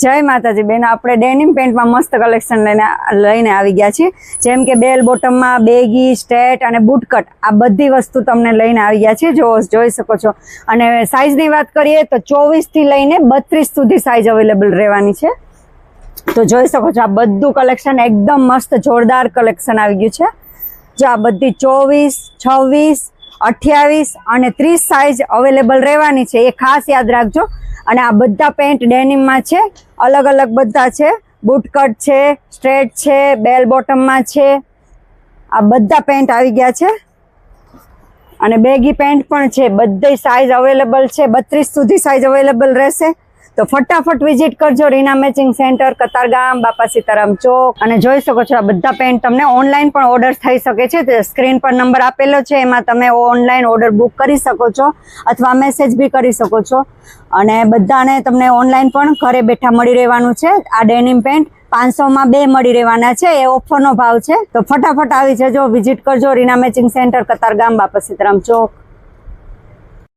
જય માતાજી બેન, આપણે ડેનિમ પેન્ટમાં મસ્ત કલેક્શન લઈને આવી ગયા છીએ. જેમ કે બેલ બોટમમાં બેગી, સ્ટ્રેટ અને બૂટ કટ, આ બધી વસ્તુ તમને લઈને આવી ગયા છીએ. જોઈ શકો છો. અને સાઇઝની વાત કરીએ તો 24 થી લઈને 32 સુધી સાઇઝ અવેલેબલ રહેવાની છે. તો જોઈ શકો છો, આ બધું કલેક્શન એકદમ મસ્ત જોરદાર કલેક્શન આવી ગયું છે. જો આ બધી 24, 26, 28 અને 30 સાઇઝ અવેલેબલ રહેવાની છે, એ ખાસ યાદ રાખજો. અને આ બધા પેન્ટ ડેનિમમાં છે, અલગ અલગ બધા છે. બૂટ કટ છે, સ્ટ્રેટ છે, બેલ બોટમમાં છે. આ બધા પેન્ટ આવી ગયા છે. અને બેગી પેન્ટ પણ છે, બધી સાઇઝ અવેલેબલ છે. 32 સુધી સાઇઝ અવેલેબલ રહેશે. તો ફટાફટ વિઝિટ કરજો રીના મેચિંગ સેન્ટર, કતારગામ, બાપા સીતારામ ચોક. અને જોઈ શકો છો, આ બધા પેન્ટ તમને ઓનલાઈન પણ ઓર્ડર થઈ શકે છે. તો સ્ક્રીન પર નંબર આપેલો છે, એમાં તમે ઓનલાઈન ઓર્ડર બુક કરી શકો છો અથવા મેસેજ બી કરી શકો છો. અને બધાને તમને ઓનલાઈન પણ ઘરે બેઠા મળી રહેવાનું છે. આ ડેનિમ પેન્ટ 500માં 2 મળી રહેવાના છે, એ ઓફરનો ભાવ છે. તો ફટાફટ આવી જજો, વિઝિટ કરજો રીના મેચિંગ સેન્ટર, કતારગામ, બાપા સીતારામ ચોક.